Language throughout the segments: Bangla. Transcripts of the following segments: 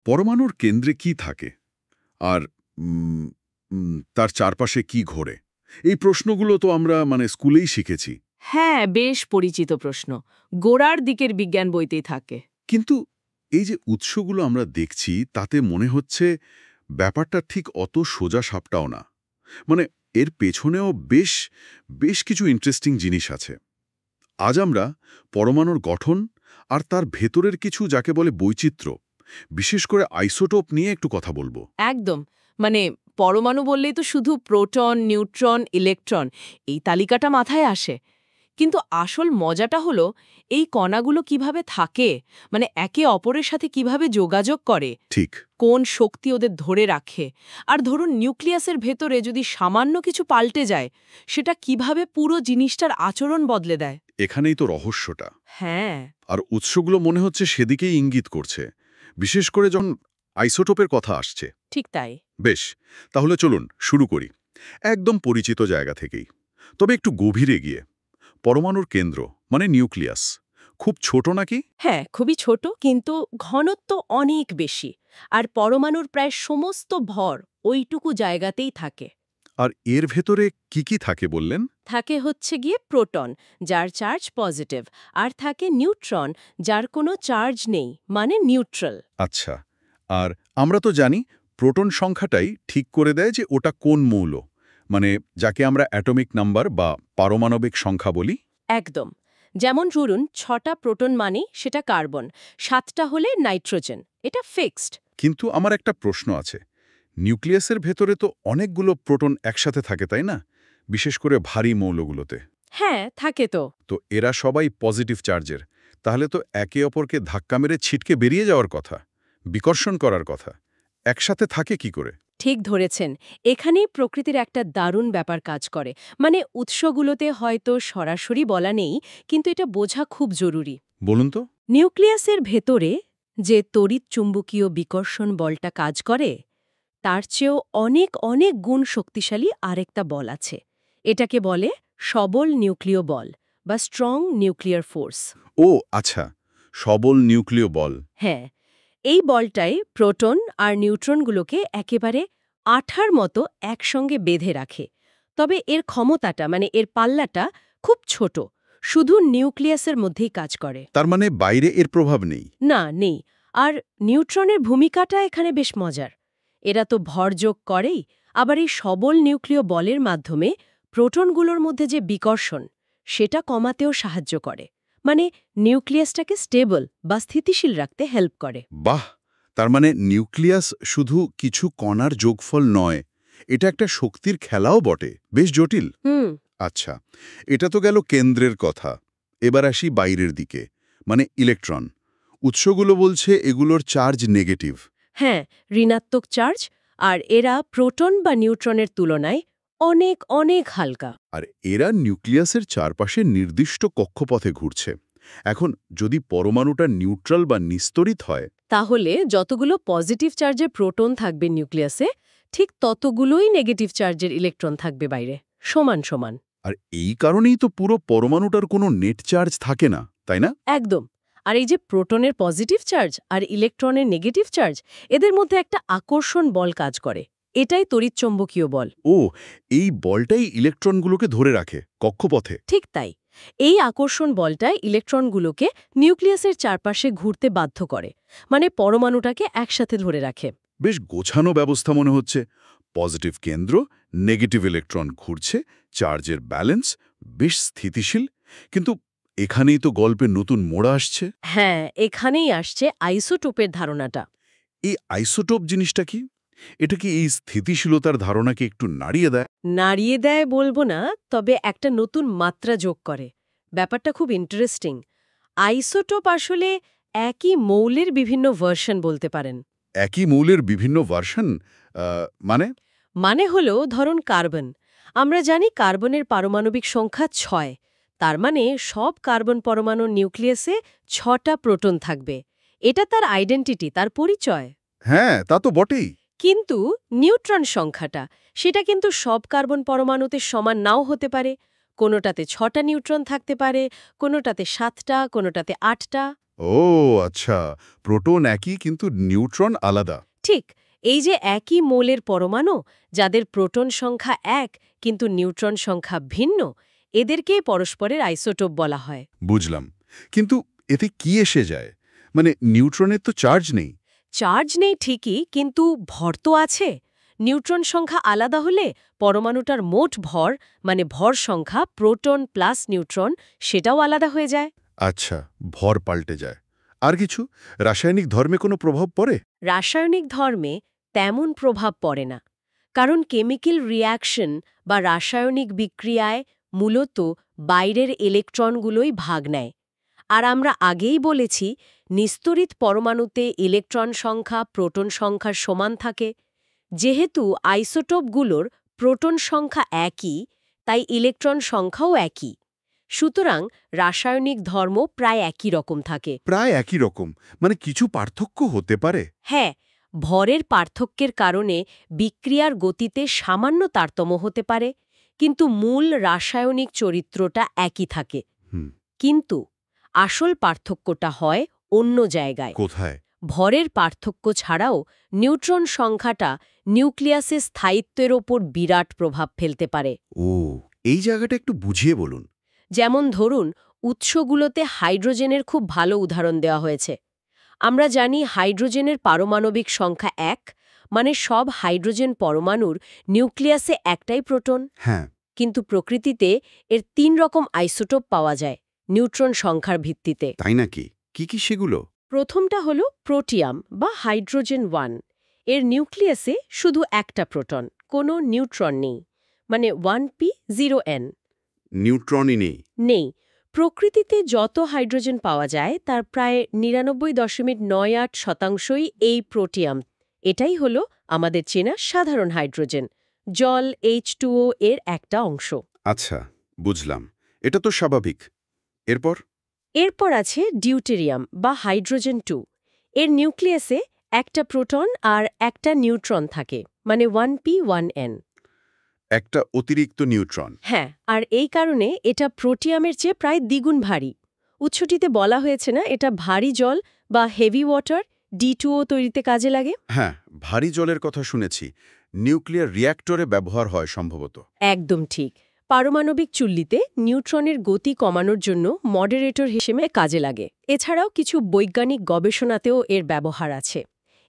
পরমাণুর কেন্দ্রে কি থাকে আর উম, তার চারপাশে কি ঘোরে এই প্রশ্নগুলো তো আমরা স্কুলেই শিখেছি। হ্যাঁ, বেশ পরিচিত প্রশ্ন। গোড়ার দিকের বিজ্ঞান বইতেই থাকে। কিন্তু এই যে উৎসগুলো আমরা দেখছি তাতে মনে হচ্ছে ব্যাপারটা ঠিক অত সোজা সাপটাও না। মানে এর পেছনেও বেশ বেশ কিছু ইন্টারেস্টিং জিনিস আছে। আজ আমরা পরমাণুর গঠন আর তার ভেতরের কিছু যাকে বলে বৈচিত্র্য, বিশেষ করে আইসোটোপ নিয়ে একটু কথা বলবো। একদম। মানে পরমাণু বললেই তো শুধু প্রোটন, নিউট্রন, ইলেকট্রন এই তালিকাটা মাথায় আসে। কিন্তু আসল মজাটা হলো এই কণাগুলো কিভাবে থাকে, মানে একে অপরের সাথে কিভাবে যোগাযোগ করে, ঠিক। কোন শক্তি ওদের ধরে রাখে। আর ধরুন নিউক্লিয়াসের ভেতরে যদি সামান্য কিছু পাল্টে যায়, সেটা কিভাবে পুরো জিনিসটার আচরণ বদলে দেয়। এখানেই তো রহস্যটা। হ্যাঁ, আর উৎসগুলো মনে হচ্ছে সেদিকেই ইঙ্গিত করছে, বিশেষ করে যখন আইসোটোপের কথা আসছে। ঠিক তাই। বেশ, তাহলে চলুন শুরু করি একদম পরিচিত জায়গা থেকেই, তবে একটু গভীরে গিয়ে। পরমাণুর কেন্দ্র মানে নিউক্লিয়াস খুব ছোট নাকি? হ্যাঁ, খুবই ছোট, কিন্তু ঘনত্ব অনেক বেশি। আর পরমাণুর প্রায় সমস্ত ভর ওইটুকু জায়গাতেই থাকে। আর এর ভেতরে কি কি থাকে বললেন? থাকে হচ্ছে গিয়ে প্রোটন, যার চার্জ পজিটিভ, আর থাকে নিউট্রন, যার কোনো চার্জ নেই, মানে নিউট্রাল। আচ্ছা, আর আমরা তো জানি প্রোটন সংখ্যাটাই ঠিক করে দেয় যে ওটা কোন মৌল, মানে যাকে আমরা অ্যাটমিক নাম্বার বা পারমাণবিক সংখ্যা বলি। একদম। যেমন ধরুন 6টা প্রোটন মানে সেটা কার্বন, 7টা হলে নাইট্রোজেন। এটা ফিক্সড। কিন্তু আমার একটা প্রশ্ন আছে, নিউক্লিয়াসের ভেতরে তো অনেকগুলো প্রোটন একসাথে থাকে তাই না, বিশেষ করে ভারী মৌলগুলোতে। হ্যাঁ, থাকে তো। তো এরা সবাই পজিটিভ চার্জের, তাহলে তো একে অপরকে ধাক্কা মেরে ছিটকে বেরিয়ে যাওয়ার কথা, বিকর্ষণ করার কথা। একসাথে থাকে কি করে? ঠিক ধরেছেন। এখানেই প্রকৃতির একটা দারুণ ব্যাপার কাজ করে। মানে উৎসগুলোতে হয়তো সরাসরি বলা নেই, কিন্তু এটা বোঝা খুব জরুরি। বলুন তো। নিউক্লিয়াসের ভেতরে যে তড়িৎ চুম্বকীয় বিকর্ষণ বলটা কাজ করে, তার চেয়েও অনেক অনেক গুণ শক্তিশালী আরেকটা বল আছে। এটাকে বলে সবল নিউক্লিয় বল বা স্ট্রং নিউক্লিয়ার ফোর্স। ও আচ্ছা, সবল নিউক্লিয় বল। হ্যাঁ, এই বলটাই প্রোটন আর নিউট্রনগুলোকে একেবারে আঠার মতো একসঙ্গে বেঁধে রাখে। তবে এর ক্ষমতাটা, মানে এর পাল্লাটা খুব ছোট, শুধু নিউক্লিয়াসের মধ্যেই কাজ করে। তার মানে বাইরে এর প্রভাব নেই। না, নেই। আর নিউট্রনের ভূমিকাটা এখানে বেশ মজার। এরা তো ভর যোগ করেই, আবার এই সবল নিউক্লিয় বলের মাধ্যমে প্রোটনগুলোর মধ্যে যে বিকর্ষণ, সেটা কমাতেও সাহায্য করে। মানে নিউক্লিয়াসটাকে স্টেবল বা স্থিতিশীল রাখতে হেল্প করে। বাহ, তার মানে নিউক্লিয়াস শুধু কিছু কণার যোগফল নয়, এটা একটা শক্তির খেলাও বটে, বেশ জটিল। হুম। আচ্ছা, এটা তো গেল কেন্দ্রের কথা। এবার আসি বাইরের দিকে, মানে ইলেকট্রন। উৎসগুলো বলছে এগুলোর চার্জ নেগেটিভ। হ্যাঁ, ঋণাত্মক চার্জ। আর এরা প্রোটন বা নিউট্রনের তুলনায় অনেক অনেক হালকা। আর এরা নিউক্লিয়াসের চারপাশে নির্দিষ্ট কক্ষপথে ঘুরছে। এখন যদি পরমাণুটা নিউট্রাল বা নিস্তড়িত হয়, তাহলে যতগুলো পজিটিভ চার্জের প্রোটন থাকবে নিউক্লিয়াসে, ঠিক ততগুলোই নেগেটিভ চার্জের ইলেকট্রন থাকবে বাইরে, সমান সমান। আর এই কারণেই তো পুরো পরমাণুটার কোনো নেট চার্জ থাকে না, তাই না? একদম। আর এই যে প্রোটনের পজিটিভ চার্জ আর ইলেকট্রনের নেগেটিভ চার্জ, এদের মধ্যে একটা আকর্ষণ বল কাজ করে। এটাই তড়িৎচৌম্বকীয় বল। ও, এই বলটাই ইলেকট্রনগুলোকে ধরে রাখে কক্ষপথে। ঠিক তাই। এই আকর্ষণ বলটাই ইলেকট্রনগুলোকে নিউক্লিয়াসের চারপাশে ঘুরতে বাধ্য করে, মানে পরমাণুটাকে একসাথে ধরে রাখে। বেশ গোছানো ব্যবস্থা মনে হচ্ছে। পজিটিভ কেন্দ্র, নেগেটিভ ইলেকট্রন ঘুরছে, চার্জের ব্যালেন্স বেশ স্থিতিশীল। কিন্তু এখানেই তো গল্পে নতুন মোড় আসছে। হ্যাঁ, এখানেই আসছে আইসোটোপের ধারণাটা। এই আইসোটোপ জিনিসটা কি? এটা কি এই স্থিতিশীলতার ধারণাকে একটু নাড়িয়ে দেয়? নাড়িয়ে দেয় বলবো না, তবে একটা নতুন মাত্রা যোগ করে। ব্যাপারটা খুব ইন্টারেস্টিং। আইসোটোপ আসলে একই মৌলের বিভিন্ন ভার্সন বলতে পারেন। একই মৌলের বিভিন্ন ভার্সন? মানে? মানে হলো, ধরুন কার্বন। আমরা জানি কার্বনের পারমাণবিক সংখ্যা 6। তার মানে সব কার্বন পরমাণুর নিউক্লিয়াসে 6টা প্রোটন থাকবে। এটা তার আইডেন্টিটি, তার পরিচয়। হ্যাঁ, তা তো বটেই। কিন্তু নিউট্রন সংখ্যাটা, সেটা কিন্তু সব কার্বন পরমাণুতে সমান নাও হতে পারে। কোনোটাতে 6টা নিউট্রন থাকতে পারে, কোনোটাতে 7টা, কোনোটাতে 8টা। ও আচ্ছা, প্রোটন একই কিন্তু নিউট্রন আলাদা। ঠিক, এই যে একই মোলের পরমাণু যাদের প্রোটন সংখ্যা এক কিন্তু নিউট্রন সংখ্যা ভিন্ন, এদেরকেই পরস্পরের আইসোটোপ বলা হয়। বুঝলাম। কিন্তু এতে কি এসে যায়? মানে নিউট্রনের তো চার্জ নেই। চার্জ নেই ঠিকই, কিন্তু ভর তো আছে। নিউট্রন সংখ্যা আলাদা হলে পরমাণুটার মোট ভর, মানে ভর সংখ্যা প্রোটন প্লাস নিউট্রন, সেটাও আলাদা হয়ে যায়। আচ্ছা, ভর পাল্টে যায়। আর কিছু রাসায়নিক ধর্মে কোনো প্রভাব পড়ে? রাসায়নিক ধর্মে তেমন প্রভাব পড়ে না, কারণ কেমিক্যাল রিঅ্যাকশন বা রাসায়নিক বিক্রিয়ায় মূলত বাইরের ইলেকট্রনগুলোই ভাগ নেয়। আর আমরা আগেই বলেছি, নিস্তড়িত পরমাণুতে ইলেকট্রন সংখ্যা প্রোটন সংখ্যার সমান থাকে। যেহেতু আইসোটোপগুলোর প্রোটন সংখ্যা একই, তাই ইলেকট্রন সংখ্যাও একই। সুতরাং রাসায়নিক ধর্ম প্রায় একই রকম থাকে। প্রায় একই রকম, মানে কিছু পার্থক্য হতে পারে। হ্যাঁ, ভরের পার্থক্যের কারণে বিক্রিয়ার গতিতে সামান্য তারতম্য হতে পারে, কিন্তু মূল রাসায়নিক চরিত্রটা একই থাকে। হুম। কিন্তু আসল পার্থক্যটা হয় অন্য জায়গায়। কোথায়? ভরের পার্থক্য ছাড়াও নিউট্রন সংখ্যাটা নিউক্লিয়াসের স্থায়িত্বের ওপর বিরাট প্রভাব ফেলতে পারে। ও, এই জায়গাটা একটু বুঝিয়ে বলুন। যেমন ধরুন, উৎসগুলোতে হাইড্রোজেনের খুব ভালো উদাহরণ দেওয়া হয়েছে। আমরা জানি হাইড্রোজেনের পারমাণবিক সংখ্যা ১, মানে সব হাইড্রোজেন পরমাণুর নিউক্লিয়াসে একটাই প্রোটন। হ্যাঁ। কিন্তু প্রকৃতিতে এর ৩ রকম আইসোটোপ পাওয়া যায় নিউট্রন সংখ্যার ভিত্তিতে। তাই নাকি? কি কি সেগুলো? প্রথমটা হলো প্রোটিয়াম বা হাইড্রোজেন 1। এর নিউক্লিয়াসে শুধু একটা প্রোটন, কোনো নিউট্রন নেই, মানে 1p0n নিউট্রনই নেই। নেই। প্রকৃতিতে যত হাইড্রোজেন পাওয়া যায় তার প্রায় 99.98% এই প্রোটিয়াম। এটাই হলো আমাদের চেনা সাধারণ হাইড্রোজেন, জল H2O এর একটা অংশ। আচ্ছা, বুঝলাম। এটা তো স্বাভাবিক। এরপর? এরপর আছে ডিউটেরিয়াম বা হাইড্রোজেন 2। এর নিউক্লিয়াসে একটা প্রোটন আর একটা নিউট্রন থাকে, মানে 1p1n। একটা অতিরিক্ত নিউট্রন। হ্যাঁ, আর এই কারণে এটা প্রোটিয়ামের চেয়ে প্রায় দ্বিগুণ ভারী। উৎসটিতে বলা হয়েছে না, এটা ভারী জল বা হেভি ওয়াটার D2O তৈরিতে কাজে লাগে। হ্যাঁ, ভারী জলের কথা শুনেছি। নিউক্লিয়ার রিঅ্যাক্টরে ব্যবহার হয় সম্ভবত। একদম ঠিক। পারমাণবিক চুল্লিতে নিউট্রনের গতি কমানোর জন্য মডারেটর হিসেবে কাজে লাগে। এছাড়াও কিছু বৈজ্ঞানিক গবেষণাতেও এর ব্যবহার আছে।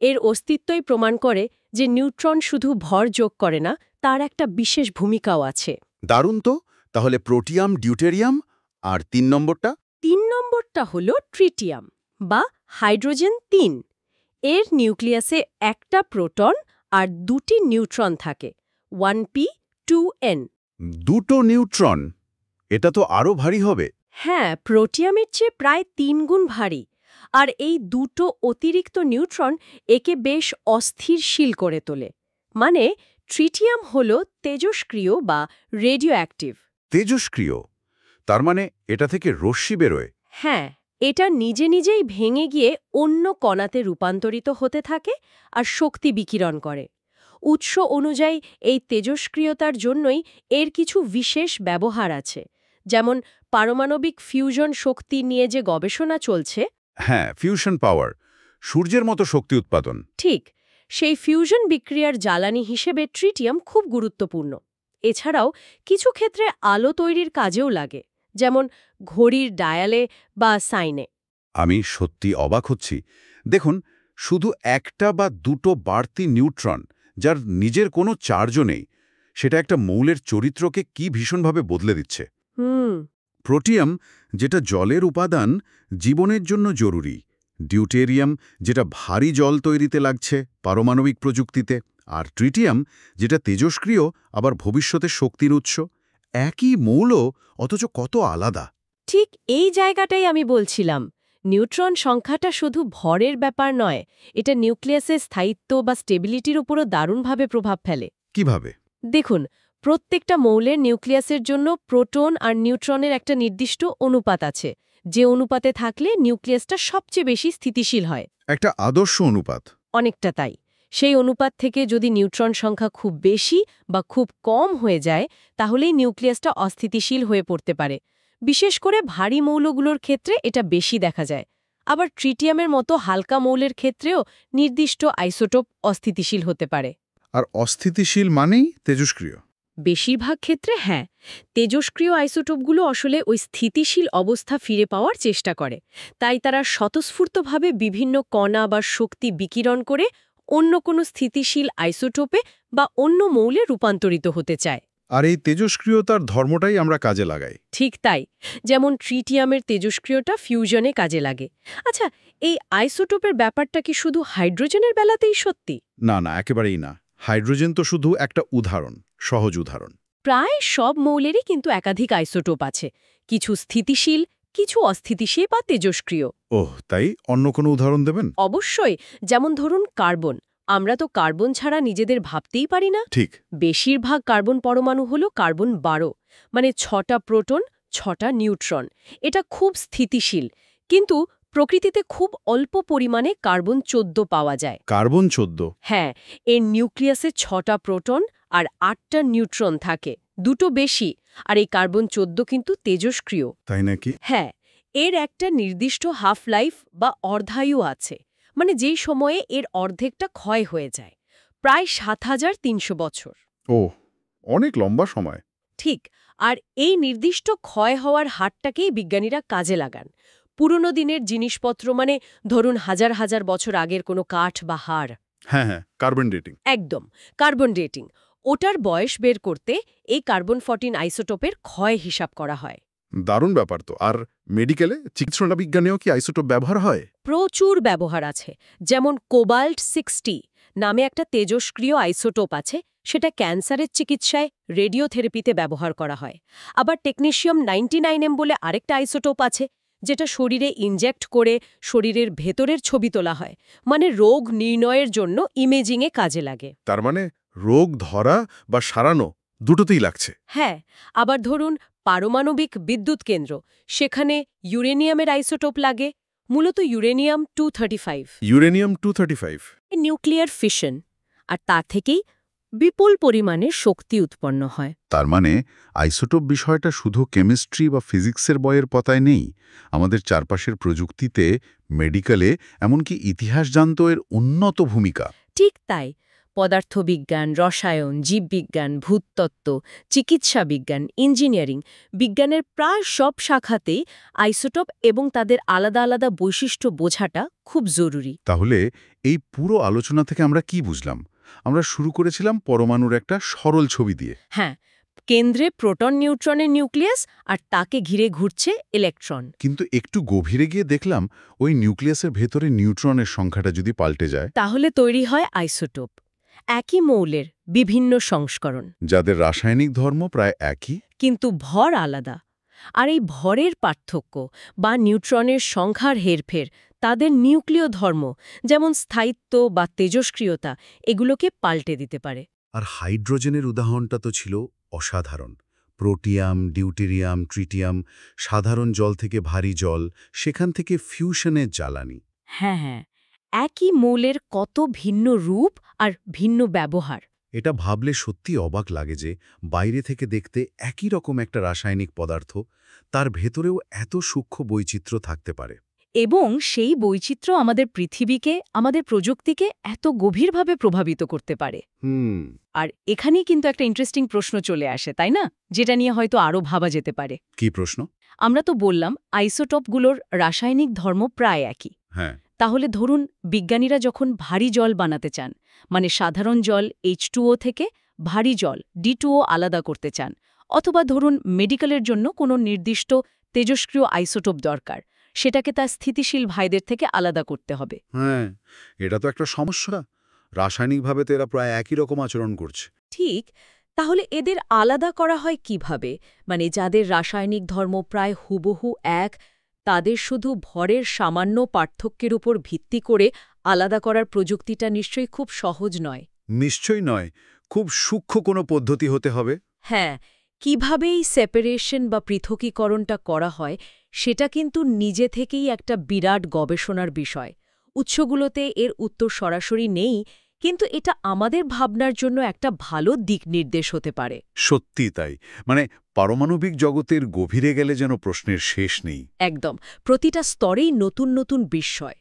এর অস্তিত্বই প্রমাণ করে যে নিউট্রন শুধু ভর যোগ করে না, তার একটা বিশেষ ভূমিকাও আছে। দারুণ তো। তাহলে প্রোটিয়াম, ডিউটেরিয়াম, আর ৩ নম্বরটা? ৩ নম্বরটা হল ট্রিটিয়াম বা হাইড্রোজেন ৩। এর নিউক্লিয়াসে একটা প্রোটন আর দুটি নিউট্রন থাকে, 1p2n। দুটো নিউট্রন? এটা তো আরও ভারী হবে। হ্যাঁ, প্রোটিয়ামের চেয়ে প্রায় ৩ গুণ ভারী। আর এই দুটো অতিরিক্ত নিউট্রন একে বেশ অস্থিরশীল করে তোলে। মানে ট্রিটিয়াম হল তেজস্ক্রিয় বা রেডিও অ্যাক্টিভ। তেজস্ক্রিয়? তার মানে এটা থেকে রশ্মি বেরোয়? হ্যাঁ, এটা নিজে নিজেই ভেঙে গিয়ে অন্য কণাতে রূপান্তরিত হতে থাকে আর শক্তি বিকিরণ করে। উৎস অনুযায়ী এই তেজস্ক্রিয়তার জন্যই এর কিছু বিশেষ ব্যবহার আছে, যেমন পারমাণবিক ফিউশন শক্তি নিয়ে যে গবেষণা চলছে। হ্যাঁ, ফিউশন পাওয়ার, সূর্যের মতো শক্তি উৎপাদন। ঠিক, সেই ফিউশন বিক্রিয়ার জ্বালানি হিসেবে ট্রিটিয়াম খুব গুরুত্বপূর্ণ। এছাড়াও কিছু ক্ষেত্রে আলো তৈরির কাজেও লাগে, যেমন ঘড়ির ডায়ালে বা সাইনে। আমি সত্যি অবাক হচ্ছি। দেখুন, শুধু একটা বা দুটো বাড়তি নিউট্রন, যার নিজের কোনো চার্জও নেই, সেটা একটা মৌলের চরিত্রকে কি ভীষণভাবে বদলে দিচ্ছে। হুম। প্রোটিয়াম, যেটা জলের উপাদান, জীবনের জন্য জরুরি। ডিউটেরিয়াম, যেটা ভারী জল তৈরিতে লাগছে পারমাণবিক প্রযুক্তিতে। আর ট্রিটিয়াম, যেটা তেজস্ক্রিয় আবার ভবিষ্যতে শক্তির উৎস। একই মৌল, অথচ কত আলাদা। ঠিক এই জায়গাটাই আমি বলছিলাম। নিউট্রন সংখ্যাটা শুধু ভরের ব্যাপার নয়, এটা নিউক্লিয়াসের স্থায়িত্ব বা স্টেবিলিটির উপরও দারুণভাবে প্রভাব ফেলে। কিভাবে? দেখুন, প্রত্যেকটা মৌলের নিউক্লিয়াসের জন্য প্রোটন আর নিউট্রনের একটা নির্দিষ্ট অনুপাত আছে, যে অনুপাতে থাকলে নিউক্লিয়াসটা সবচেয়ে বেশি স্থিতিশীল হয়। একটা আদর্শ অনুপাত। অনেকটা তাই। সেই অনুপাত থেকে যদি নিউট্রন সংখ্যা খুব বেশি বা খুব কম হয়ে যায়, তাহলেই নিউক্লিয়াসটা অস্থিতিশীল হয়ে পড়তে পারে। বিশেষ করে ভারী মৌলগুলোর ক্ষেত্রে এটা বেশি দেখা যায়। আবার ট্রিটিয়ামের মতো হালকা মৌলের ক্ষেত্রেও নির্দিষ্ট আইসোটোপ অস্থিতিশীল হতে পারে। আর অস্থিতিশীল মানেই তেজস্ক্রিয়। বেশিরভাগ ক্ষেত্রে হ্যাঁ, তেজস্ক্রিয় আইসোটোপগুলো আসলে ওই স্থিতিশীল অবস্থা ফিরে পাওয়ার চেষ্টা করে, তাই তারা স্বতঃস্ফূর্তভাবে বিভিন্ন কণা বা শক্তি বিকিরণ করে অন্য কোনো স্থিতিশীল আইসোটোপে বা অন্য মৌলে রূপান্তরিত হতে চায়। আর এই তেজস্ক্রিয়তার ধর্মটাই আমরা কাজে লাগাই। ঠিক তাই, যেমন ট্রিটিয়ামের তেজস্ক্রিয়তা ফিউশনে কাজে লাগে। আচ্ছা, এই আইসোটোপের ব্যাপারটা কি শুধু হাইড্রোজেনের বেলাতেই সত্যি? না না, একেবারেই না। হাইড্রোজেন তো শুধু একটা উদাহরণ, সহজ উদাহরণ। প্রায় সব মৌলেরই কিন্তু একাধিক আইসোটোপ আছে, কিছু স্থিতিশীল, কিছু অস্থিতিশীল বা তেজস্ক্রিয়। ওহ, তাই? অন্য কোনো উদাহরণ দেবেন? অবশ্যই, যেমন ধরুন কার্বন। আমরা তো কার্বন ছাড়া নিজেদের ভাবতেই পারি না। ঠিক। বেশিরভাগ কার্বন পরমাণু হলো কার্বন 12, মানে 6টা প্রোটন, 6টা নিউট্রন। এটা খুব স্থিতিশীল, কিন্তু প্রকৃতিতে খুব অল্প পরিমাণে কার্বন 14 পাওয়া যায়। কার্বন 14? হ্যাঁ, এর নিউক্লিয়াসে 6টা প্রোটন আর 8টা নিউট্রন থাকে, দুটো বেশি। আর এই কার্বন 14 কিন্তু তেজস্ক্রিয়। তাই নাকি? হ্যাঁ, এর একটা নির্দিষ্ট হাফ লাইফ বা অর্ধায়ু আছে, মানে যেই সময়ে এর অর্ধেকটা ক্ষয় হয়ে যায়, প্রায় 7300 বছর। ও, অনেক লম্বা সময়। ঠিক, আর এই নির্দিষ্ট ক্ষয় হওয়ার হারটাকেই বিজ্ঞানীরা কাজে লাগান। পুরনো দিনের জিনিসপত্র, মানে ধরুন হাজার হাজার বছর আগের কোনো কাঠ বা হাড়। হ্যাঁ হ্যাঁ, কার্বন ডেটিং। একদম, কার্বন ডেটিং। ওটার বয়স বের করতে এই কার্বন 14 আইসোটোপের ক্ষয় হিসাব করা হয়। দারুণ ব্যাপার তো। আর মেডিকেলে, চিকিৎসা বিজ্ঞানেও কি আইসোটোপ ব্যবহার হয়? প্রচুর ব্যবহার আছে। যেমন কোবাল্ট 60 নামে একটা তেজস্ক্রিয় আইসোটোপ আছে, সেটা ক্যান্সারের চিকিৎসায়, রেডিওথেরাপিতে ব্যবহার করা হয়। আবার টেকনিশিয়াম 99M বলে আরেকটা আইসোটোপ আছে, যেটা শরীরে ইনজেক্ট করে শরীরের ভেতরের ছবি তোলা হয়, মানে রোগ নির্ণয়ের জন্য ইমেজিংয়ে কাজে লাগে। তার মানে রোগ ধরা বা সারানো দুটোতেই লাগছে। হ্যাঁ, আবার ধরুন পারমাণবিক বিদ্যুৎ কেন্দ্র, সেখানে ইউরেনিয়ামের আইসোটোপ লাগে, মূলত ইউরেনিয়াম 235। ইউরেনিয়াম 235? নিউক্লিয়ার ফিশন, আর তার থেকেই বিপুল পরিমাণে শক্তি উৎপন্ন হয়। তার মানে আইসোটোপ বিষয়টা শুধু কেমিস্ট্রি বা ফিজিক্সের বইয়ের পাতায় নেই, আমাদের চারপাশের প্রযুক্তিতে, মেডিকেলে, এমনকি ইতিহাস জানতো এর উন্নত ভূমিকা। ঠিক তাই, পদার্থবিজ্ঞান, রসায়ন, জীববিজ্ঞান, ভূতত্ত্ব, চিকিৎসা বিজ্ঞান, ইঞ্জিনিয়ারিং, বিজ্ঞানের প্রায় সব শাখাতেই আইসোটোপ এবং তাদের আলাদা আলাদা বৈশিষ্ট্য বোঝাটা খুব জরুরি। তাহলে এই পুরো আলোচনা থেকে আমরা কি বুঝলাম? আমরা শুরু করেছিলাম পরমাণুর একটা সরল ছবি দিয়ে। হ্যাঁ, কেন্দ্রে প্রোটন নিউট্রনের নিউক্লিয়াস, আর তাকে ঘিরে ঘুরছে ইলেকট্রন। কিন্তু একটু গভীরে গিয়ে দেখলাম ওই নিউক্লিয়াসের ভেতরে নিউট্রনের সংখ্যাটা যদি পাল্টে যায়, তাহলে তৈরি হয় আইসোটোপ, একই মৌলের বিভিন্ন সংস্করণ, যাদের রাসায়নিক ধর্ম প্রায় একই, কিন্তু ভর আলাদা। আর এই ভরের পার্থক্য বা নিউট্রনের সংখ্যার হেরফের তাদের নিউক্লিয় ধর্ম, যেমন স্থায়িত্ব বা তেজস্ক্রিয়তা, এগুলোকে পাল্টে দিতে পারে। আর হাইড্রোজেনের উদাহরণটা তো ছিল অসাধারণ। প্রোটিয়াম, ডিউটেরিয়াম, ট্রিটিয়াম, সাধারণ জল থেকে ভারী জল, সেখান থেকে ফিউশনের জ্বালানি। হ্যাঁ হ্যাঁ, একই মৌলের কত ভিন্ন রূপ আর ভিন্ন ব্যবহার। এটা ভাবলে সত্যি অবাক লাগে যে বাইরে থেকে দেখতে একই রকম একটা রাসায়নিক পদার্থ, তার ভেতরেও এত সূক্ষ্ম বৈচিত্র্য থাকতে পারে। এবং সেই বৈচিত্র্য আমাদের পৃথিবীকে, আমাদের প্রযুক্তিকে এত গভীরভাবে প্রভাবিত করতে পারে। আর এখানেই কিন্তু একটা ইন্টারেস্টিং প্রশ্ন চলে আসে, তাই না? যেটা নিয়ে হয়তো আরও ভাবা যেতে পারে। কি প্রশ্ন? আমরা তো বললাম আইসোটোপগুলোর রাসায়নিক ধর্ম প্রায় একই। হ্যাঁ। তাহলে ধরুন বিজ্ঞানীরা যখন ভারী জল বানাতে চান, মানে সাধারণ জল H2O থেকে ভারী জল D2O আলাদা করতে চান, অথবা ধরুন মেডিকেলের জন্য কোনো নির্দিষ্ট তেজস্ক্রিয় আইসোটোপ দরকার, সেটাকে তার স্থিতিশীল ভাইদের থেকে আলাদা করতে হবে। হ্যাঁ, এটা তো একটা সমস্যা। রাসায়নিকভাবে তো এরা প্রায় একই রকম আচরণ করছে। ঠিক, তাহলে এদের আলাদা করা হয় কিভাবে? মানে যাদের রাসায়নিক ধর্ম প্রায় হুবহু এক, তাদের শুধু ভরের সামান্য পার্থক্যের উপর ভিত্তি করে আলাদা করার প্রযুক্তিটা নিশ্চয়ই খুব সহজ নয়। নিশ্চয়ই নয়, খুব সূক্ষ্ম কোনো পদ্ধতি হতে হবে। হ্যাঁ, কিভাবে এই সেপারেশন বা পৃথকীকরণটা করা হয়, সেটা কিন্তু নিজে থেকেই একটা বিরাট গবেষণার বিষয়। উৎসগুলোতে এর উত্তর সরাসরি নেই, কিন্তু এটা আমাদের ভাবনার জন্য একটা ভালো দিক নির্দেশ হতে পারে। সত্যি তাই। মানে পারমাণবিক জগতের গভীরে গেলে যেন প্রশ্নের শেষ নেই। একদম, প্রতিটা স্তরেই নতুন নতুন বিস্ময়।